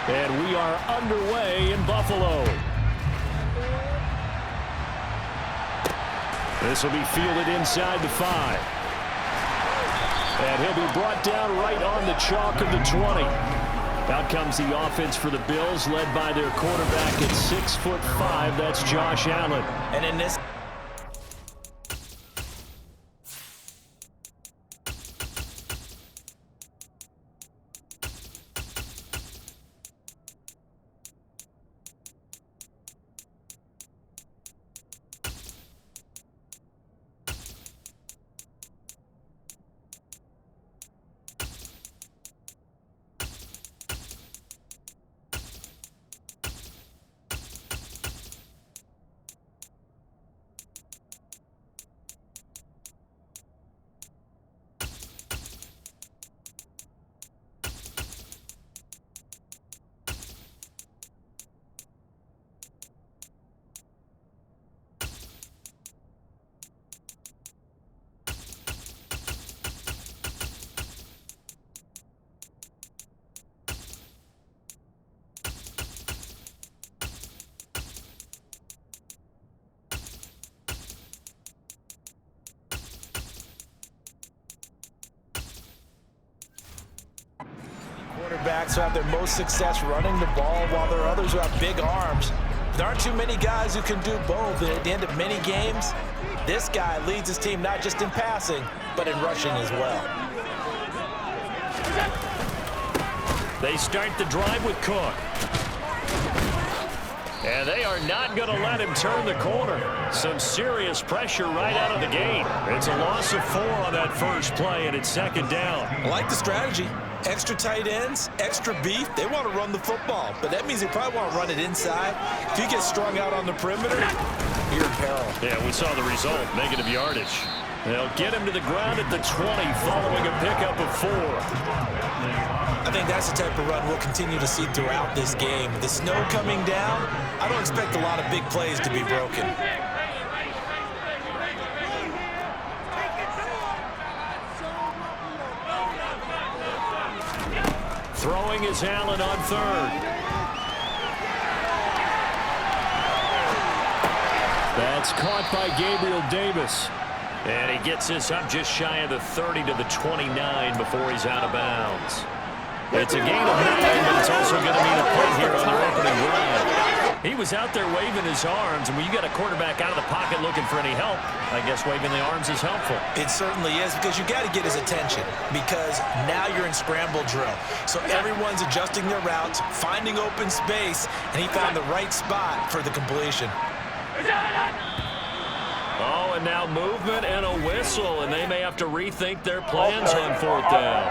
And we are underway in Buffalo. This will be fielded inside the 5. And he'll be brought down right on the chalk of the 20. Out comes the offense for the Bills, led by their quarterback at 6'5". That's Josh Allen. And in this quarterbacks who have their most success running the ball, while there are others who have big arms. There aren't too many guys who can do both, and at the end of many games, this guy leads his team not just in passing, but in rushing as well. They start the drive with Cook. And they are not going to let him turn the corner. Some serious pressure right out of the gate. It's a loss of 4 on that first play, and it's second down. I like the strategy. Extra tight ends, extra beef. They want to run the football, but that means they probably want to run it inside. If you get strung out on the perimeter, you're in peril. Yeah, we saw the result, negative yardage. They'll get him to the ground at the 20 following a pickup of 4. I think that's the type of run we'll continue to see throughout this game. With the snow coming down, I don't expect a lot of big plays to be broken. Throwing is Allen on 3rd. That's caught by Gabriel Davis. And he gets this up just shy of the 30 to the 29 before he's out of bounds. It's a gain of 9, but it's also going to mean a play here on their opening drive. He was out there waving his arms, and when you got a quarterback out of the pocket looking for any help, I guess waving the arms is helpful. It certainly is, because you got to get his attention, because now you're in scramble drill. So everyone's adjusting their routes, finding open space, and he found the right spot for the completion. Oh, and now movement and a whistle, and they may have to rethink their plans on 4th down.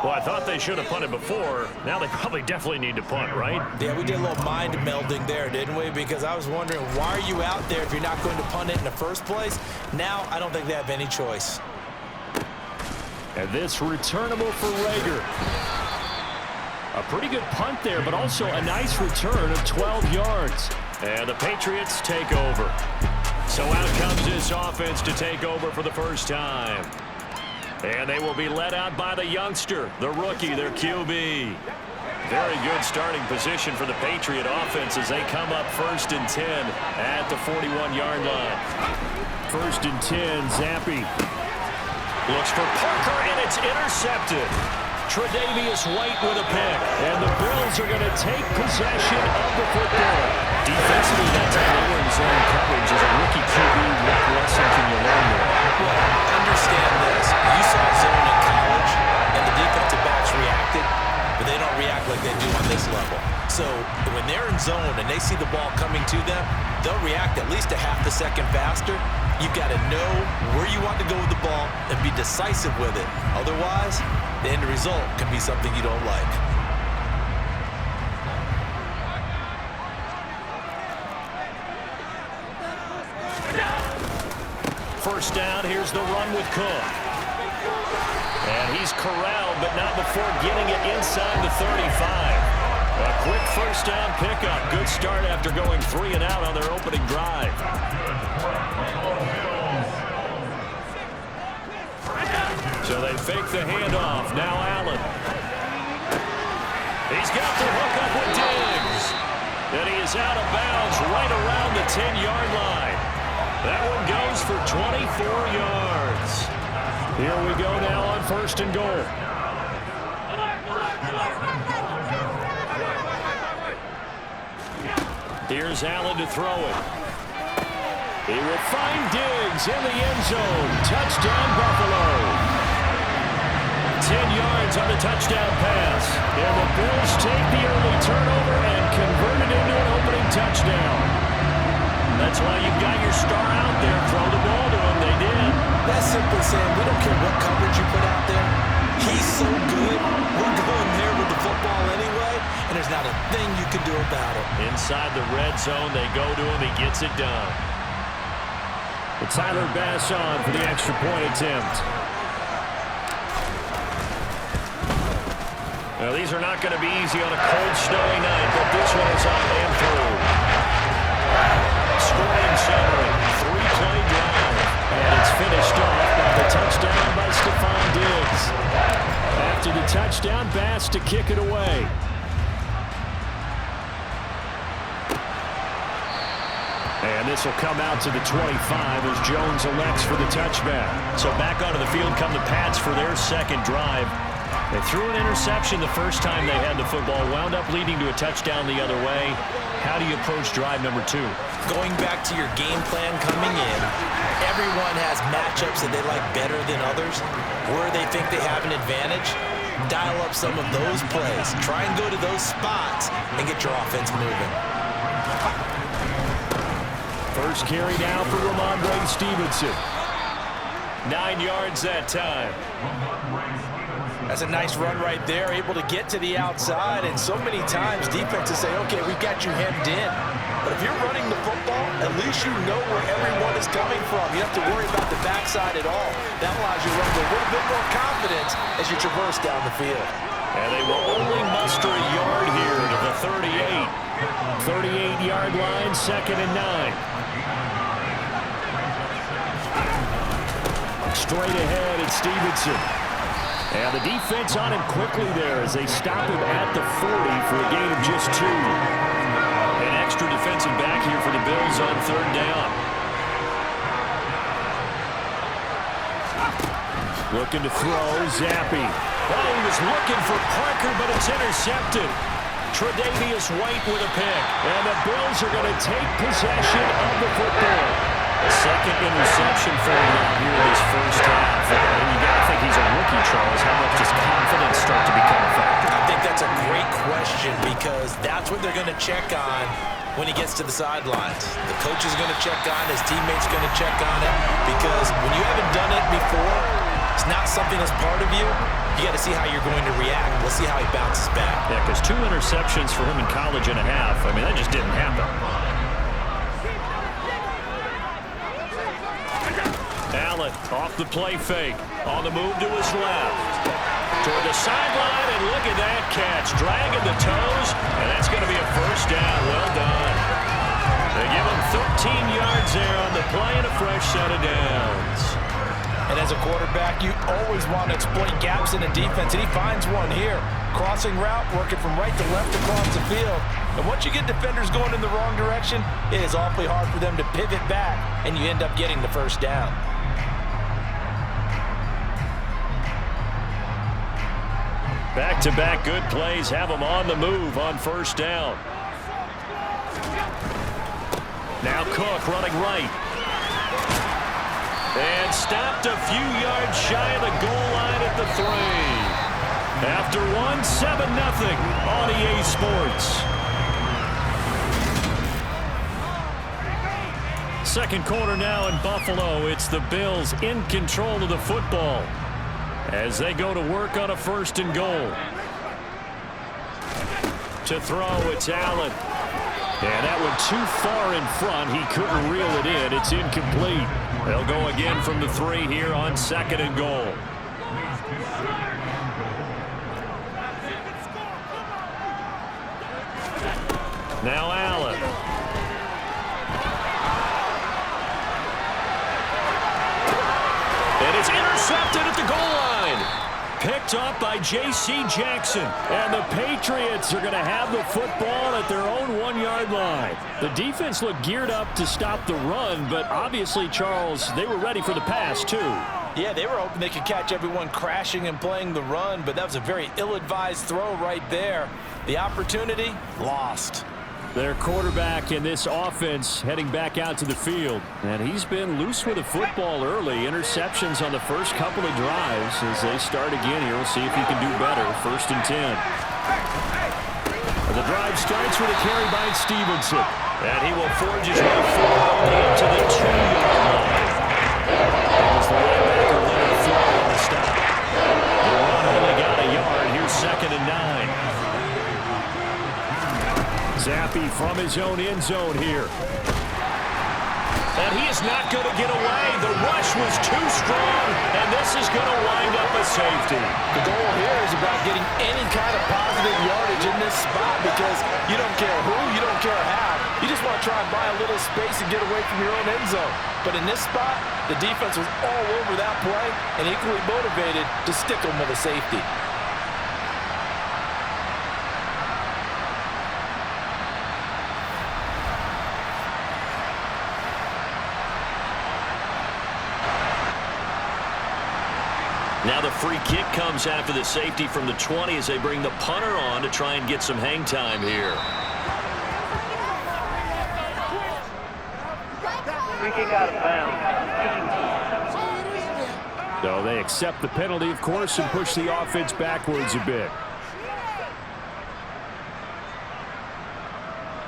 Well, I thought they should have punted before. Now they probably definitely need to punt, right? Yeah, we did a little mind melding there, didn't we? Because I was wondering, why are you out there if you're not going to punt it in the first place? Now, I don't think they have any choice. And this returnable for Rager. A pretty good punt there, but also a nice return of 12 yards. And the Patriots take over. So out comes this offense to take over for the first time. And they will be led out by the youngster, the rookie, their QB. Very good starting position for the Patriot offense as they come up 1st and 10 at the 41-yard line. 1st and 10, Zappi looks for Parker, and it's intercepted. Tre'Davious White with a pick, and the Bills are going to take possession of the football. Defensively, that time they were in zone coverage. As a rookie QB, what lesson can you learn there? Well, understand this. You saw zone in college, and the defensive backs reacted, but they don't react like they do on this level. So when they're in zone and they see the ball coming to them, they'll react at least a half a second faster. You've got to know where you want to go with the ball and be decisive with it. Otherwise, the end result can be something you don't like. First down, here's the run with Cook. And he's corralled, but not before getting it inside the 35. A quick first down pickup. Good start after going 3 and out on their opening drive. So they fake the handoff. Now Allen. He's got the hook up with Diggs. And he is out of bounds right around the 10-yard line. That one goes for 24 yards. Here we go now on 1st and goal. Here's Allen to throw it. He will find Diggs in the end zone. Touchdown, Buffalo. 10 yards on the touchdown pass. And the Bills take the early turnover and convert it into an opening touchdown. That's why you've got your star out there. Throw the ball to him. They did. That's simply saying we don't care what coverage you put out there. He's so good. We're going there with the football anyway, and there's not a thing you can do about it. Inside the red zone, they go to him. He gets it done. It's Tyler Bass on for the extra point attempt. Now, these are not going to be easy on a cold, snowy night, but this one is up and through. Scoring summary, 3-play drive, and it's finished off by the touchdown by Stephon Diggs. After the touchdown, Bass to kick it away. And this will come out to the 25 as Jones elects for the touchback. So back onto the field come the Pats for their second drive. They threw an interception the first time they had the football, wound up leading to a touchdown the other way. How do you approach drive number 2? Going back to your game plan coming in, everyone has matchups that they like better than others. Where they think they have an advantage, dial up some of those plays. Try and go to those spots and get your offense moving. First carry now for Ramondre Stevenson. 9 yards that time. That's a nice run right there, able to get to the outside, and so many times defenses say, okay, we got you hemmed in. But if you're running the football, at least you know where everyone is coming from. You don't have to worry about the backside at all. That allows you to run with a little bit more confidence as you traverse down the field. And they will only muster a yard here to the 38. 38-yard line, 2nd and 9. Straight ahead, it's Stevenson. And the defense on him quickly there as they stop him at the 40 for a gain of just 2. An extra defensive back here for the Bills on 3rd down. Looking to throw, Zappi. Oh, he was looking for Parker, but it's intercepted. Tre'Davious White with a pick. And the Bills are going to take possession of the football. Second interception for him out here this first half. And you got to think he's a rookie, Charles. How much does confidence start to become a factor? I think that's a great question because that's what they're going to check on when he gets to the sidelines. The coach is going to check on, his teammates going to check on it because when you haven't done it before, it's not something that's part of you. You got to see how you're going to react. We'll see how he bounces back. Yeah, because 2 interceptions for him in college and a half. I mean, that just didn't happen. Allen off the play fake. On the move to his left. Toward the sideline, and look at that catch. Dragging the toes, and that's going to be a first down. Well done. They give him 13 yards there on the play and a fresh set of downs. And as a quarterback, you always want to exploit gaps in the defense, and he finds one here. Crossing route, working from right to left across the field. And once you get defenders going in the wrong direction, it is awfully hard for them to pivot back, and you end up getting the first down. Back-to-back good plays have them on the move on first down. Now Cook running right. And stopped a few yards shy of the goal line at the 3. After one, 7-0 on EA Sports. Second quarter now in Buffalo. It's the Bills in control of the football as they go to work on a 1st and goal. To throw, it's Allen. And that one too far in front. He couldn't reel it in. It's incomplete. They'll go again from the 3 here on 2nd and goal. Now Allen. And it's intercepted at the goal line. Picked up by J.C. Jackson. And the Patriots are going to have the football at their own 1-yard line. The defense looked geared up to stop the run, but obviously, Charles, they were ready for the pass, too. Yeah, they were hoping they could catch everyone crashing and playing the run, but that was a very ill-advised throw right there. The opportunity, lost. Their quarterback in this offense heading back out to the field. And he's been loose with the football early. Interceptions on the first couple of drives. As they start again here, we'll see if he can do better. 1st and 10. The drive starts with a carry by Stevenson. And he will forge his way forward into the 2-yard line. That was the linebacker Leonard throw on the stop. The run only got a yard. Here's 2nd and 9. Zappi from his own end zone here. And he is not going to get away. The rush was too strong, and this is going to wind up a safety. The goal here is about getting any kind of positive yardage in this spot because you don't care who, you don't care how. You just want to try and buy a little space and get away from your own end zone. But in this spot, the defense was all over that play and equally motivated to stick them with a safety. Now the free kick comes after the safety from the 20 as they bring the punter on to try and get some hang time here. Free kick out of bounds. So they accept the penalty, of course, and push the offense backwards a bit.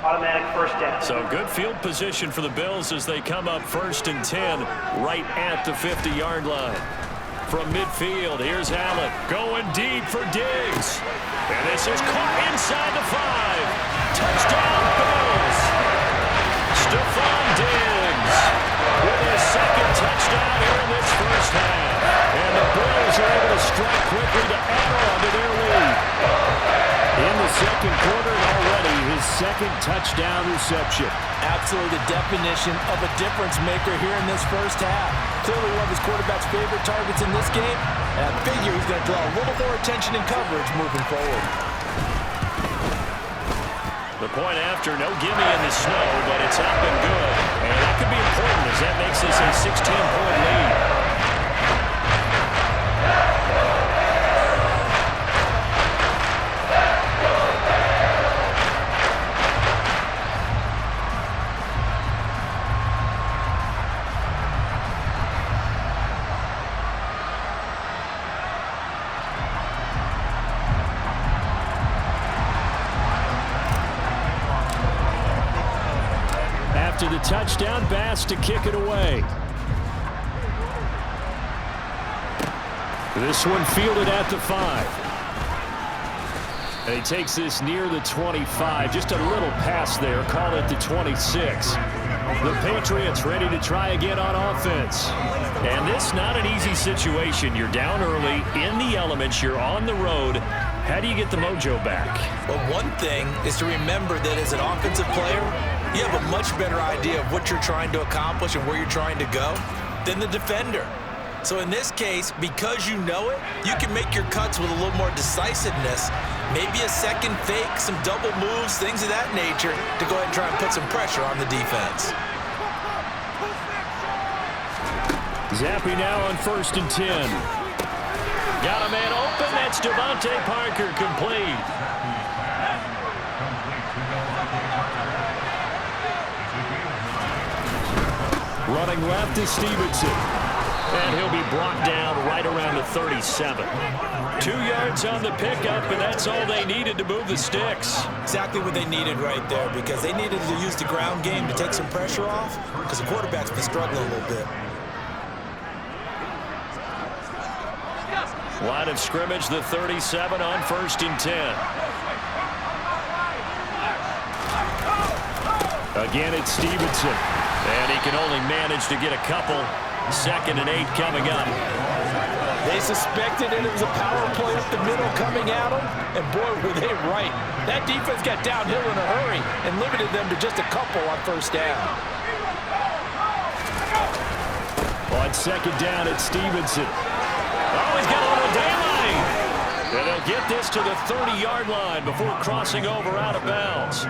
Automatic 1st down. So good field position for the Bills as they come up 1st and 10 right at the 50-yard line. From midfield, here's Allen going deep for Diggs. And this is caught inside the 5. Touchdown, Bills. Stephon Diggs with his 2nd touchdown here in this first half. And the Bills are able to strike quickly to add on to their lead. In the 2nd quarter, already his 2nd touchdown reception. Absolutely the definition of a difference maker here in this first half. Clearly one of his quarterback's favorite targets in this game, and I figure he's going to draw a little more attention and coverage moving forward. The point after, no gimme in the snow, but it's up and good. And that could be important as that makes this a 16-point lead. To the touchdown, Bass to kick it away. This one fielded at the 5. And he takes this near the 25. Just a little pass there. Call it the 26. The Patriots ready to try again on offense. And this not an easy situation. You're down early, in the elements, you're on the road. How do you get the mojo back? Well, one thing is to remember that as an offensive player, you have a much better idea of what you're trying to accomplish and where you're trying to go than the defender. So in this case, because you know it, you can make your cuts with a little more decisiveness, maybe a second fake, some double moves, things of that nature to go ahead and try and put some pressure on the defense. Zappi now on 1st and 10. Got a man open. That's Devontae Parker, complete. Running left is Stevenson. And he'll be brought down right around the 37. 2 yards on the pickup, and that's all they needed to move the sticks. Exactly what they needed right there, because they needed to use the ground game to take some pressure off, because the quarterback's been struggling a little bit. Line of scrimmage, the 37 on 1st and 10. Again, it's Stevenson. And he can only manage to get a couple. 2nd and 8 coming up. They suspected it was a power play up the middle coming at them, and boy, were they right. That defense got downhill in a hurry and limited them to just a couple on 1st down. On 2nd down, it's Stevenson. Oh, he's got a little daylight. And they'll get this to the 30-yard line before crossing over out of bounds.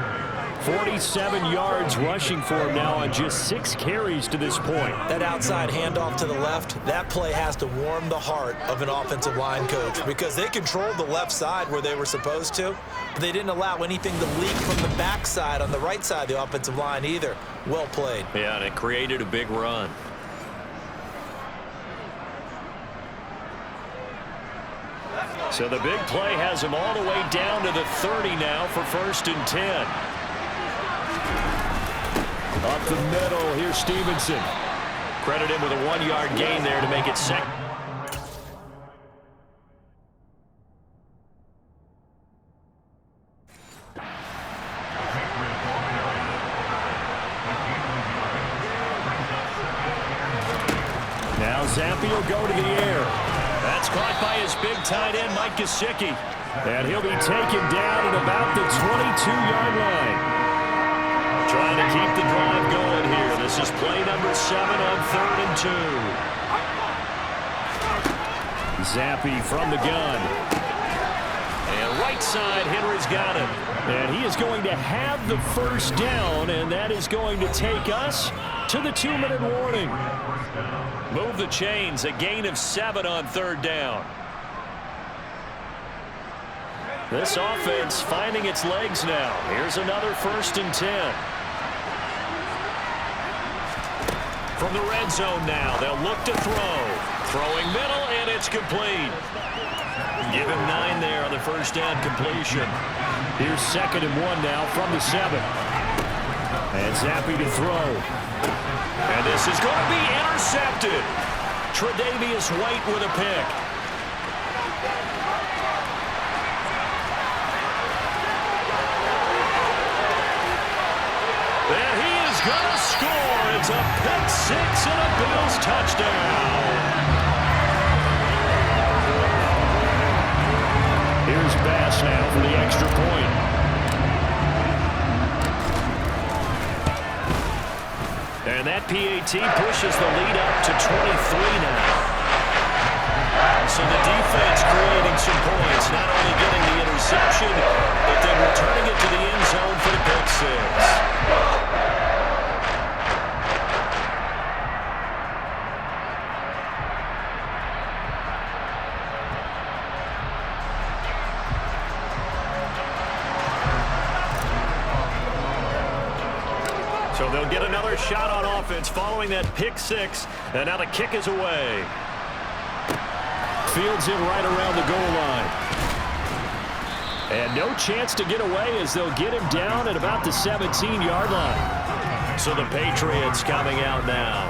47 yards rushing for him now on just 6 carries to this point. That outside handoff to the left, that play has to warm the heart of an offensive line coach because they controlled the left side where they were supposed to, but they didn't allow anything to leak from the backside on the right side of the offensive line either. Well played. Yeah, and it created a big run. So the big play has him all the way down to the 30 now for 1st and 10. Up the middle, here's Stevenson. Credit him with a 1-yard gain there to make it second. Now Zampi will go to the air. That's caught by his big tight end, Mike Gesicki. And he'll be taken down at about the 22-yard line. Trying to keep the drive going here. This is play number 7 on 3rd and 2. Zampi from the gun. And right side, Henry's got him. And he is going to have the first down, and that is going to take us to the 2-minute warning. Move the chains, a gain of 7 on 3rd down. This offense finding its legs now. Here's another 1st and 10. From the red zone now, they'll look to throw. Throwing middle, and it's complete. Give him 9 there on the first down completion. Here's 2nd and 1 now from the 7. And Zampi to throw. And this is going to be intercepted. Tre'Davious White with a pick. And he is going to score. It's a pick 6 and a Bills touchdown. Here's Bass now for the extra point. And that PAT pushes the lead up to 23 now. So the defense creating some points, not only getting the interception, but then returning it to the end zone for the pick 6. So they'll get another shot on offense following that pick 6, and now the kick is away. Fields in right around the goal line. And no chance to get away as they'll get him down at about the 17-yard line. So the Patriots coming out now.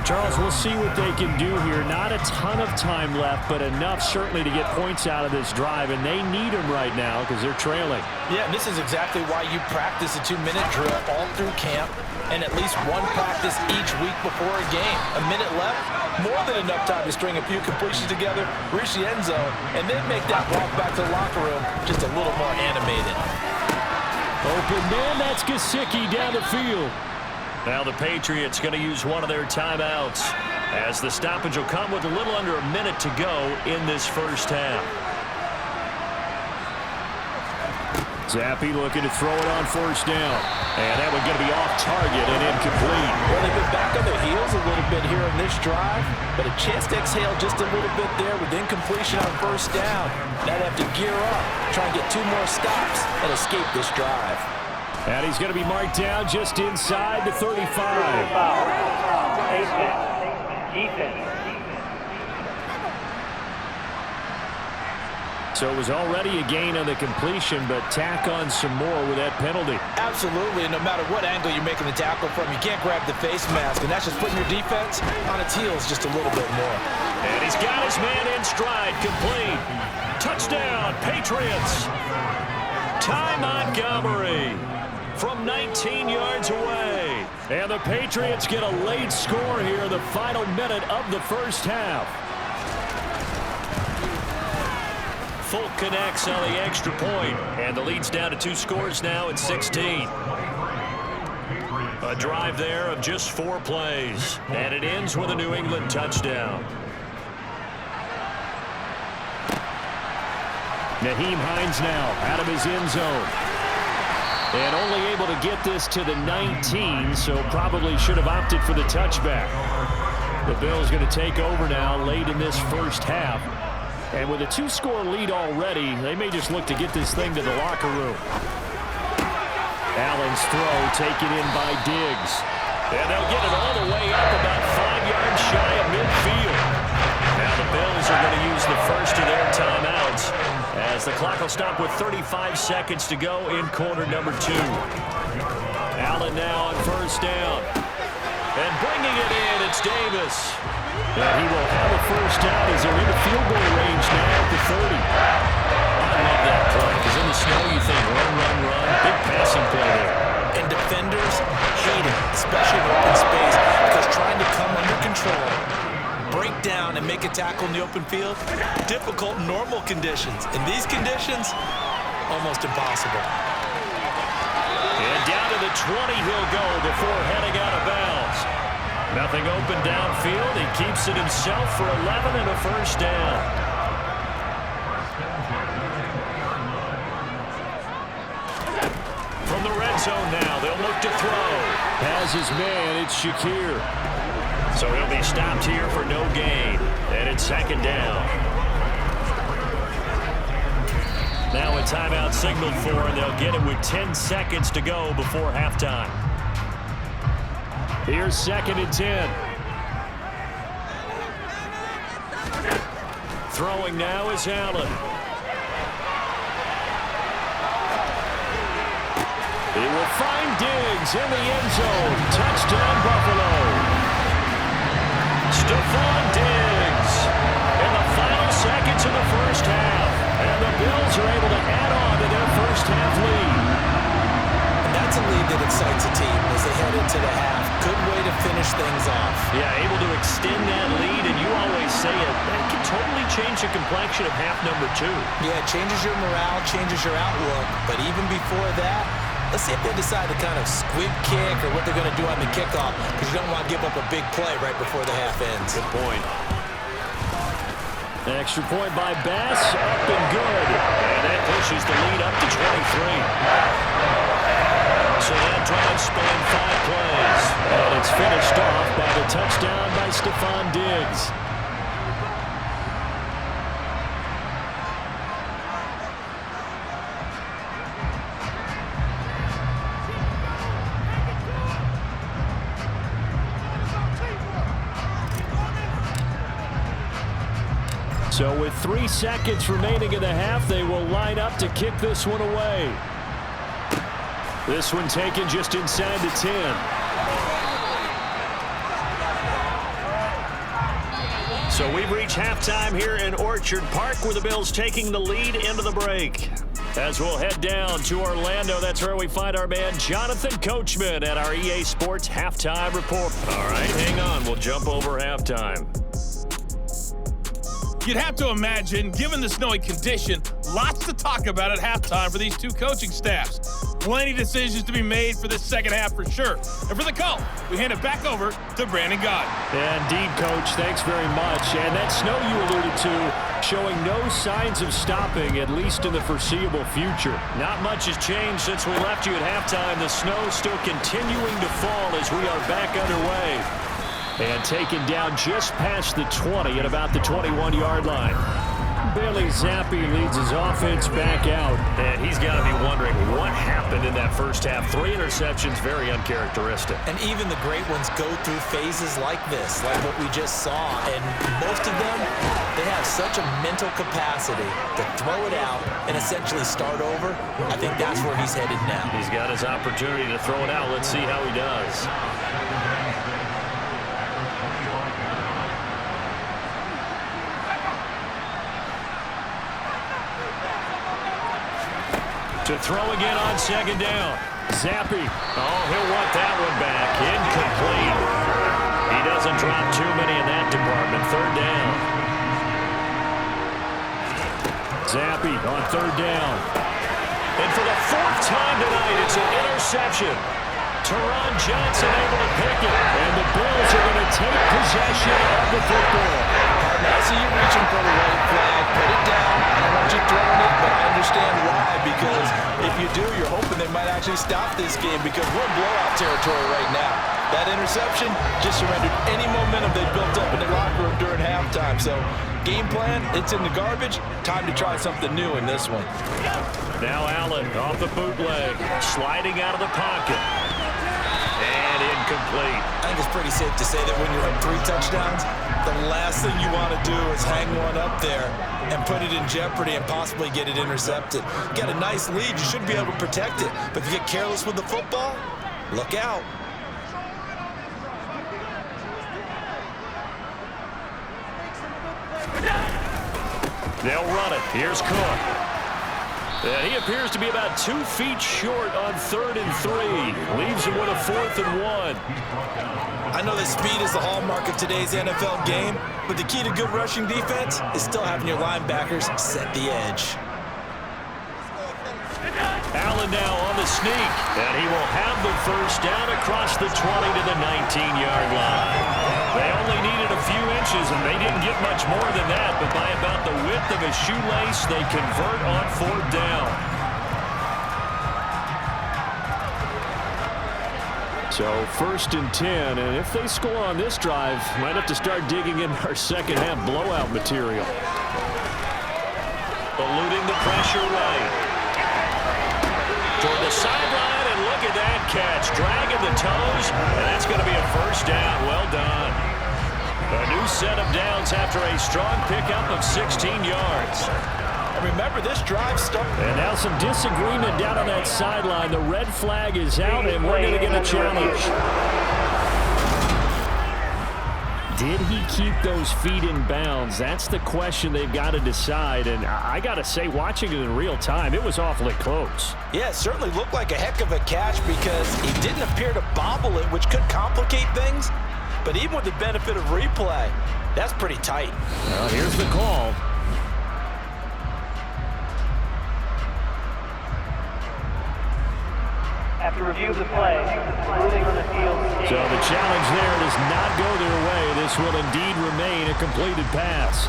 Charles, we'll see what they can do here. Not a ton of time left, but enough certainly to get points out of this drive, and they need them right now because they're trailing. Yeah, and this is exactly why you practice a 2-minute drill all through camp and at least one practice each week before a game. A minute left, more than enough time to string a few completions together, reach the end zone, and then make that walk back to the locker room just a little more animated. Open man, that's Gesicki down the field. Now the Patriots going to use one of their timeouts as the stoppage will come with a little under a minute to go in this first half. Zampi looking to throw it on 1st down. And that one going to be off target and incomplete. Well, they've been back on their heels a little bit here on this drive, but a chance to exhale just a little bit there with incompletion on 1st down. Now they have to gear up, try and get 2 more stops and escape this drive. And he's going to be marked down just inside the 35. So it was already a gain on the completion, but tack on some more with that penalty. Absolutely, and no matter what angle you're making the tackle from, you can't grab the face mask, and that's just putting your defense on its heels just a little bit more. And he's got his man in stride, complete. Touchdown, Patriots. Ty Montgomery from 19 yards away. And the Patriots get a late score here in the final minute of the first half. Folk connects on the extra point, and the lead's down to 2 scores now at 16. A drive there of just 4 plays, and it ends with a New England touchdown. Hines now out of his end zone. And only able to get this to the 19, so probably should have opted for the touchback. The Bills going to take over now late in this first half. And with a 2-score lead already, they may just look to get this thing to the locker room. Allen's throw taken in by Diggs. And they'll get it all the way up about 5 yards shy of midfield. Now the Bills are going to use the first of their timeouts as the clock will stop with 35 seconds to go in quarter number 2. Allen now on first down. And bringing it in, it's Davis. And he will have a first down as they're into field goal range now at the 30. I love that play because in the snow you think run, run, run. Big passing play there. And defenders hate it, especially in open space, because trying to come under control, break down, and make a tackle in the open field, difficult in normal conditions. In these conditions, almost impossible. And down to the 20 he'll go before heading out of bounds. Nothing open downfield. He keeps it himself for 11 and a first down. From the red zone now, they'll look to throw. Has his man, it's Shakir. So he'll be stopped here for no gain. And it's second down. Now a timeout signaled for, and they'll get it with 10 seconds to go before halftime. Here's second and 10. Throwing now is Allen. He will find Diggs in the end zone. Touchdown, Buffalo. Stephon Diggs in the final seconds of the first half. And the Bills are able to add on to their first half lead. And that's a lead that excites a team as they head into the half. Good way to finish things off. Yeah, able to extend that lead, and you always say it, that can totally change the complexion of half number 2. Yeah, it changes your morale, changes your outlook. But even before that, let's see if they decide to kind of squib kick or what they're going to do on the kickoff, because you don't want to give up a big play right before the half ends. Good point. An extra point by Bass, up and good. And that pushes the lead up to 23. So that drive spanned 5 plays. And it's finished off by the touchdown by Stephon Diggs. So with 3 seconds remaining in the half, they will line up to kick this one away. This one taken just inside the 10. So we've reached halftime here in Orchard Park, where the Bills taking the lead into the break. As we'll head down to Orlando, that's where we find our man Jonathan Coachman at our EA Sports Halftime Report. All right, hang on. We'll jump over halftime. You'd have to imagine, given the snowy condition, lots to talk about at halftime for these two coaching staffs. Plenty of decisions to be made for this second half for sure. And for the call, we hand it back over to Brandon Gaudin. Indeed, Coach. Thanks very much. And that snow you alluded to showing no signs of stopping, at least in the foreseeable future. Not much has changed since we left you at halftime. The snow still continuing to fall as we are back underway. And taken down just past the 20 at about the 21-yard line. Bailey Zappi leads his offense back out. And he's got to be wondering what happened in that first half. 3 interceptions, very uncharacteristic. And even the great ones go through phases like this, like what we just saw. And most of them, they have such a mental capacity to throw it out and essentially start over. I think that's where he's headed now. He's got his opportunity to throw it out. Let's see how he does. To throw again on second down. Zappi. Oh, he'll want that one back. Incomplete. He doesn't drop too many in that department. Third down. Zappi on third down. And for the 4th time tonight, it's an interception. Teron Johnson able to pick it. And the Bills are going to take possession of the football. I see you reaching for the white flag. Put it down. I don't want you throwing it, but I do, you're hoping they might actually stop this game because we're in blowout territory right now. That interception just surrendered any momentum they built up in the locker room during halftime. So game plan, it's in the garbage. Time to try something new in this one. Now Allen off the bootleg, sliding out of the pocket. And incomplete. I think it's pretty safe to say that when you're up 3 touchdowns, the last thing you want to do is hang one up there and put it in jeopardy and possibly get it intercepted. You got a nice lead, you should be able to protect it. But if you get careless with the football, look out. They'll run it. Here's Cook. And he appears to be about 2 feet short on 3rd and 3. Leaves him with a 4th and 1. I know that speed is the hallmark of today's NFL game, but the key to good rushing defense is still having your linebackers set the edge. Allen now on the sneak, and he will have the first down across the 20 to the 19-yard line. They only needed a few inches, and they didn't get much more than that, but by about the width of a shoelace, they convert on 4th down. So 1st and 10, and if they score on this drive, might have to start digging in our second half blowout material. Eluding the pressure right. Toward the sideline, and look at that catch. Dragging the toes, and that's going to be a first down. Well done. A new set of downs after a strong pickup of 16 yards. And remember, this drive started. And now some disagreement down on that sideline. The red flag is out, and we're going to get a challenge. Did he keep those feet in bounds? That's the question they've got to decide. And I got to say, watching it in real time, it was awfully close. Yeah, it certainly looked like a heck of a catch because he didn't appear to bobble it, which could complicate things. But even with the benefit of replay, that's pretty tight. Well, here's the call. After review of the play, ruling on the field. So the challenge there does not go their way. This will indeed remain a completed pass.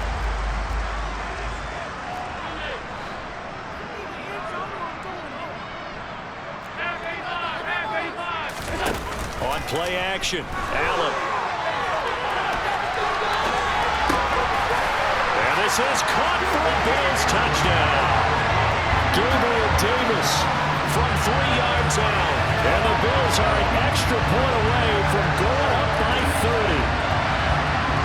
On play action, Allen. And this is caught for a Bills touchdown. Gabriel Davis from 3 yards out. And the Bills are an extra point away from going up by 30.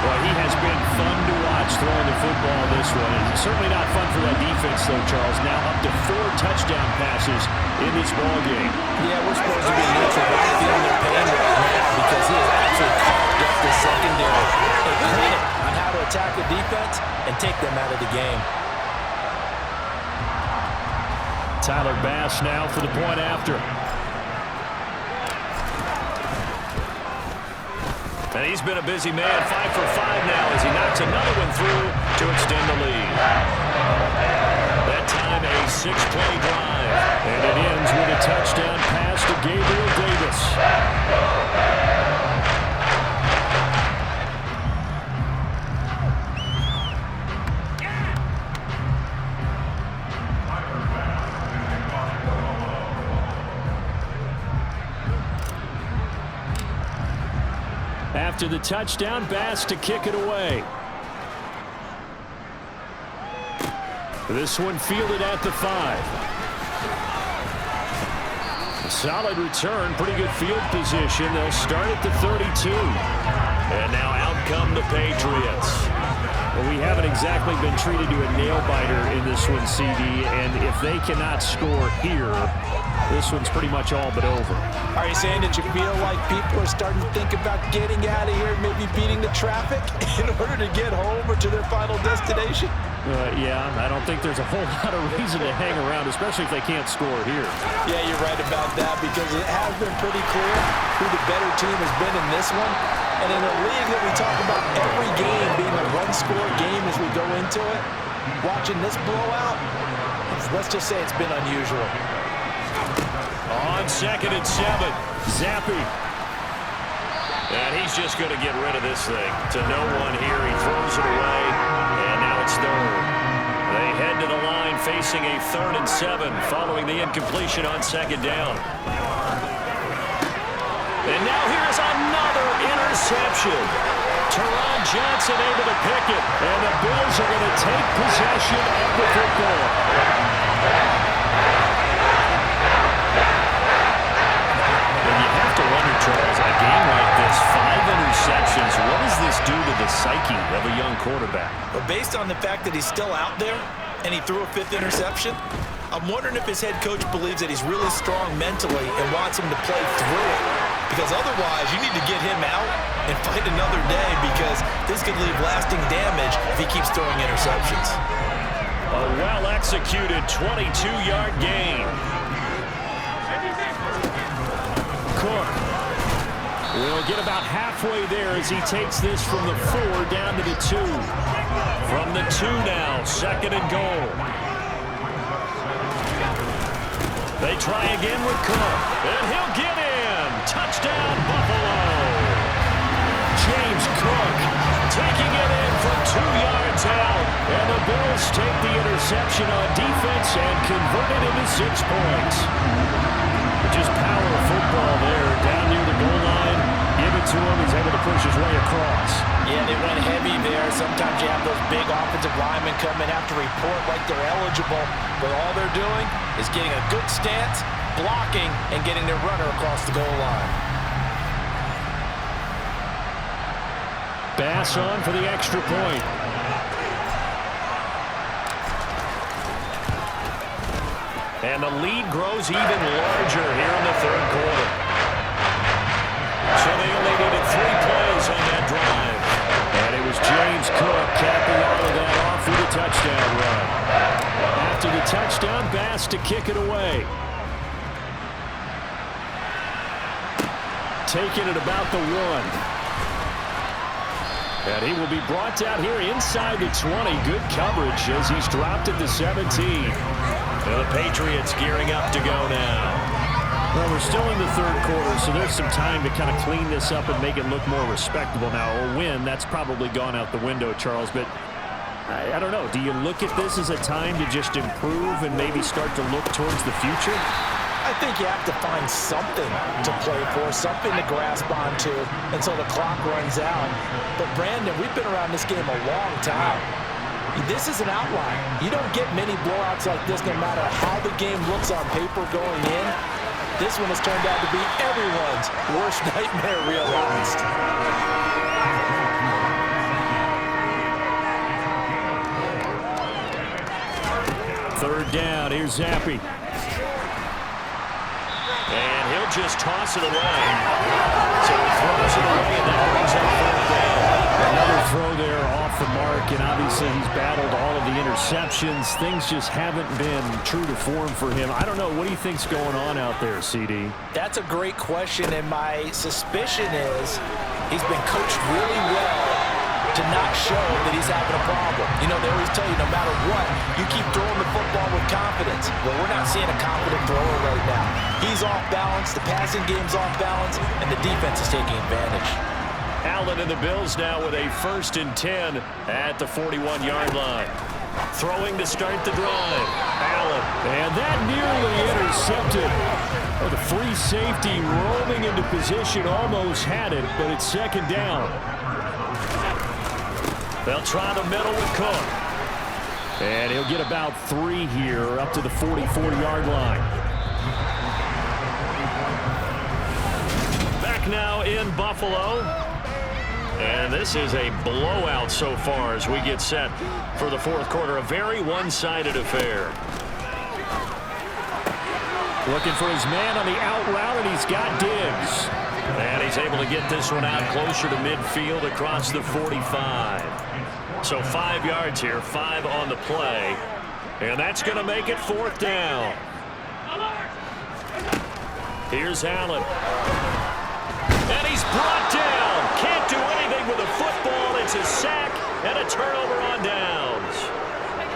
Well, he has been fun to watch throwing the football this one. And certainly not fun for that defense, though, Charles. Now up to 4 touchdown passes in this ballgame. Yeah, we're supposed to be neutral, but I'm feeling their pain right now because he has actually carved up the secondary. A clinic on how to attack the defense and take them out of the game. Tyler Bass now for the point after. And he's been a busy man, 5 for 5 now as he knocks another one through to extend the lead. That time a 6-play drive. And it ends with a touchdown pass to Gabriel Davis. After the touchdown, Bass to kick it away. This one fielded at the 5. A solid return, pretty good field position. They'll start at the 32. And now out come the Patriots. Well, we haven't exactly been treated to a nail-biter in this one, CD. And if they cannot score here, this one's pretty much all but over. Are you saying that you feel like people are starting to think about getting out of here, maybe beating the traffic in order to get home or to their final destination? Yeah, I don't think there's a whole lot of reason to hang around, especially if they can't score here. Yeah, you're right about that because it has been pretty clear who the better team has been in this one. And in a league that we talk about every game being a one-score game as we go into it, watching this blowout, let's just say it's been unusual. On 2nd and 7, Zappi. And he's just going to get rid of this thing. To no one here, he throws it away, and now it's 3rd. They head to the line facing a 3rd and 7 following the incompletion on 2nd down. And now here's another interception. Teron Johnson able to pick it, and the Bills are going to take possession of the football. And you have to wonder, Charles, a game like this, 5 interceptions, what does this do to the psyche of a young quarterback? But based on the fact that he's still out there and he threw a 5th interception, I'm wondering if his head coach believes that he's really strong mentally and wants him to play through it. Because otherwise, you need to get him out and fight another day, because this could leave lasting damage if he keeps throwing interceptions. A well-executed 22-yard gain. Cook will get about halfway there as he takes this from the 4 down to the 2. From the 2 now, 2nd and goal. They try again with Cook, and he'll get in. Touchdown, Buffalo. James Cook taking it in from 2 yards out, and the Bills take the interception on defense and convert it into 6 points. Just power football there, down near the goal line. Give it to him. He's able to push his way across. Yeah, they went heavy there. Sometimes you have those big offensive linemen come in, have to report like they're eligible, but all they're doing is getting a good stance, blocking, and getting their runner across the goal line. Bass on for the extra point. And the lead grows even larger here in the 3rd quarter. So they only needed 3 plays on that drive. And it was James Cook capping all of that off with a touchdown run. After the touchdown, Bass to kick it away. Taking it about the 1. And he will be brought down here inside the 20. Good coverage as he's dropped at the 17. And the Patriots gearing up to go now. Well, we're still in the 3rd quarter, so there's some time to kind of clean this up and make it look more respectable now. A win, that's probably gone out the window, Charles. But I don't know. Do you look at this as a time to just improve and maybe start to look towards the future? I think you have to find something to play for, something to grasp onto until the clock runs out. But, Brandon, we've been around this game a long time. This is an outlier. You don't get many blowouts like this no matter how the game looks on paper going in. This one has turned out to be everyone's worst nightmare realized. 3rd down. Here's Zappi. And he'll just toss it away. So he throws it away, and that brings up 4th down. Another throw there off the mark, and obviously he's battled all of the interceptions. Things just haven't been true to form for him. I don't know. What do you think's going on out there, CD? That's a great question, and my suspicion is he's been coached really well to not show that he's having a problem. You know, they always tell you no matter what, you keep throwing the football with confidence. Well, we're not seeing a confident thrower right now. He's off balance, the passing game's off balance, and the defense is taking advantage. Allen and the Bills now with a 1st and 10 at the 41-yard line. Throwing to start the drive. Allen. And that nearly intercepted. Oh, the free safety roaming into position, almost had it, but it's 2nd down. They'll try the middle with Cook. And he'll get about 3 here up to the 44-yard line. Back now in Buffalo. And this is a blowout so far as we get set for the 4th quarter. A very one-sided affair. Looking for his man on the out route, and he's got Diggs. And he's able to get this one out closer to midfield across the 45. So 5 yards here, 5 on the play. And that's going to make it 4th down. Here's Allen. And he's brought down. Can't do anything with the football. It's a sack and a turnover on downs.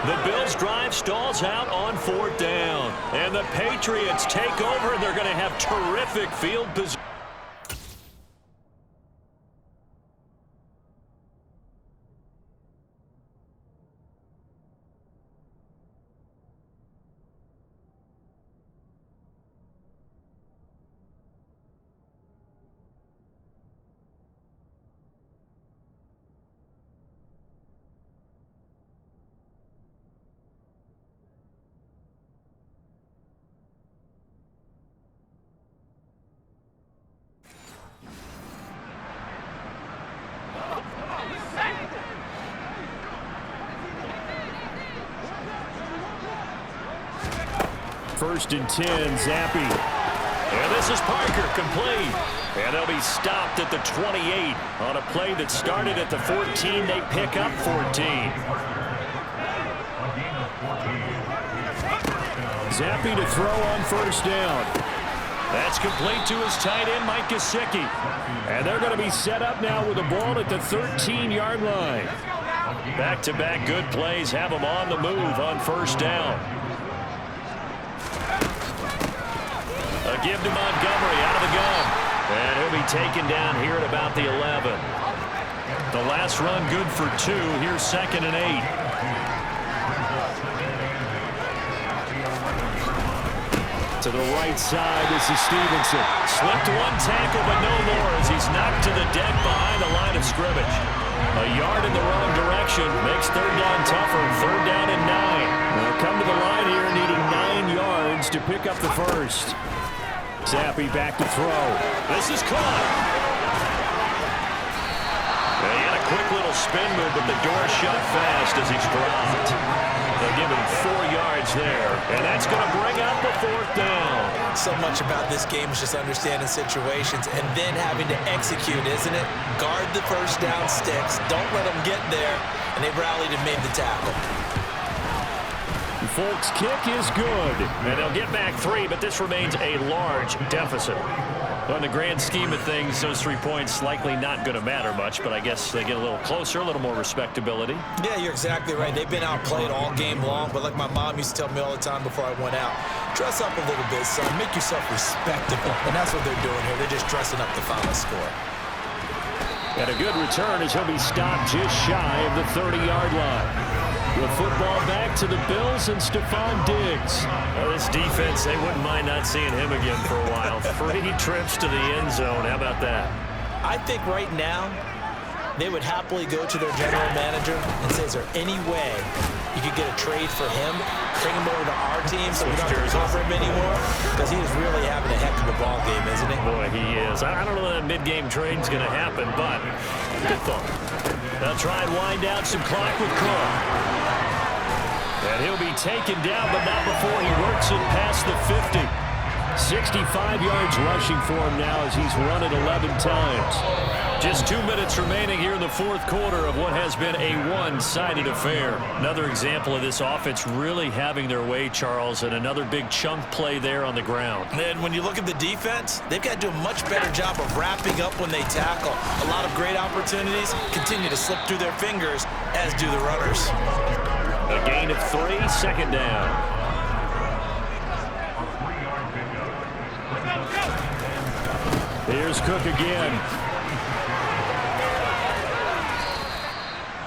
The Bills' drive stalls out on 4th down. And the Patriots take over. They're going to have terrific field position. First and 10, Zappi. And this is Parker, complete. And they'll be stopped at the 28 on a play that started at the 14. They pick up 14. Zappi to throw on first down. That's complete to his tight end, Mike Gesicki. And they're going to be set up now with the ball at the 13-yard line. Back-to-back good plays have them on the move on first down. A give to Montgomery out of the gun. And he'll be taken down here at about the 11. The last run good for 2. Here's 2nd and 8. To the right side, this is Stevenson. Slipped one tackle, but no more as he's knocked to the deck behind the line of scrimmage. A yard in the wrong direction makes third down tougher. Third down and 9. They'll come to the line here needing 9 yards to pick up the first. Zappi back to throw. This is caught. He had a quick little spin move, but the door shut fast as he's dropped. They'll give him 4 yards there, and that's going to bring up the 4th down. So much about this game is just understanding situations and then having to execute, isn't it? Guard the first down sticks. Don't let them get there, and they've rallied and made the tackle. Folks' kick is good, and they'll get back 3, but this remains a large deficit. On the grand scheme of things, those 3 points likely not going to matter much, but I guess they get a little closer, a little more respectability. Yeah, you're exactly right. They've been outplayed all game long, but like my mom used to tell me all the time before I went out, dress up a little bit, son. Make yourself respectable. And that's what they're doing here. They're just dressing up the final score. And a good return as he'll be stopped just shy of the 30-yard line. The football back to the Bills and Stephon Diggs. Well, this defense, they wouldn't mind not seeing him again for a while. 3 trips to the end zone. How about that? I think right now they would happily go to their general manager and say, is there any way you could get a trade for him, bring him over to our team so we don't have to cover him anymore? Because he is really having a heck of a ball game, isn't he? Boy, he is. I don't know that mid-game trade's going to happen, but good thought. They'll try and wind down some clock with Cook. And he'll be taken down, but not before he works it past the 50. 65 yards rushing for him now as he's run it 11 times. Just 2 minutes remaining here in the 4th quarter of what has been a one-sided affair. Another example of this offense really having their way, Charles, and another big chunk play there on the ground. And when you look at the defense, they've got to do a much better job of wrapping up when they tackle. A lot of great opportunities continue to slip through their fingers, as do the runners. A gain of 3, 2nd down. Here's Cook again.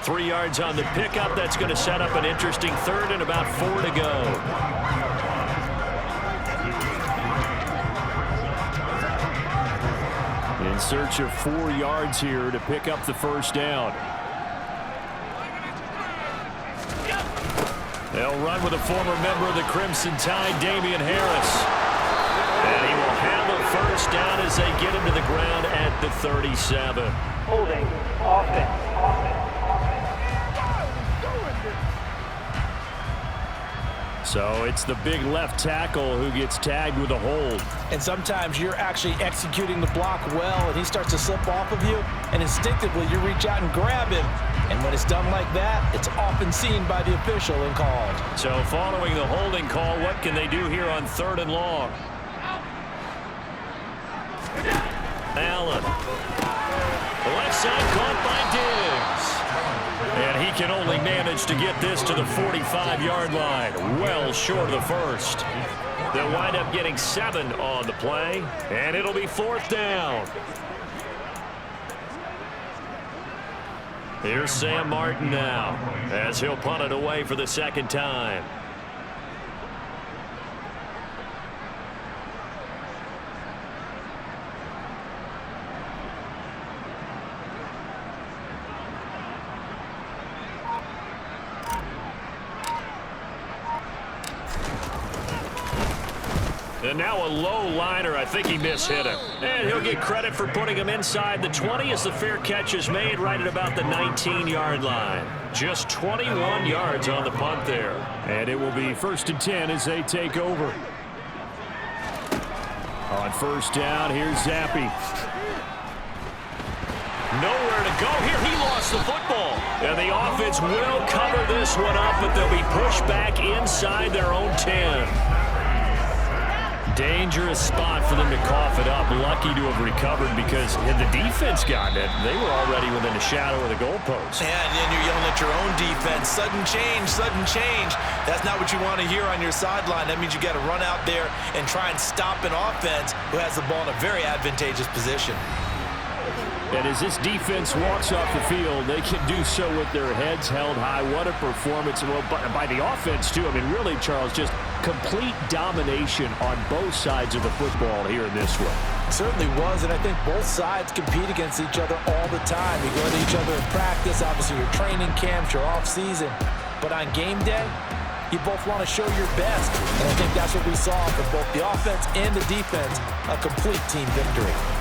3 yards on the pickup. That's going to set up an interesting 3rd and about 4 to go. In search of 4 yards here to pick up the first down. They'll run with a former member of the Crimson Tide, Damian Harris. And he will handle first down as they get him to the ground at the 37. Holding, offense. So it's the big left tackle who gets tagged with a hold. And sometimes you're actually executing the block well, and he starts to slip off of you, and instinctively you reach out and grab him. And when it's done like that, it's often seen by the official and called. So following the holding call, what can they do here on 3rd and long? Allen. The left side caught by Diggs. And he can only manage to get this to the 45-yard line, well short of the first. They'll wind up getting 7 on the play, and it'll be 4th down. Here's Sam Martin now, as he'll punt it away for the 2nd time. And now a low liner. I think he mishit him. And he'll get credit for putting him inside the 20 as the fair catch is made right at about the 19-yard line. Just 21 yards on the punt there. And it will be 1st and 10 as they take over. On first down, here's Zappi. Nowhere to go here. He lost the football. And the offense will cover this one up, but they'll be pushed back inside their own 10. Dangerous spot for them to cough it up. Lucky to have recovered because had the defense gotten it, they were already within the shadow of the goalpost. Yeah, and then you're yelling at your own defense. Sudden change, sudden change. That's not what you want to hear on your sideline. That means you got to run out there and try and stop an offense who has the ball in a very advantageous position. And as this defense walks off the field, they can do so with their heads held high. What a performance by the offense, too. I mean, really, Charles, just complete domination on both sides of the football here in this one. Certainly was, and I think both sides compete against each other all the time. You go to each other in practice, obviously your training camps, your off-season. But on game day, you both want to show your best. And I think that's what we saw from both the offense and the defense, a complete team victory.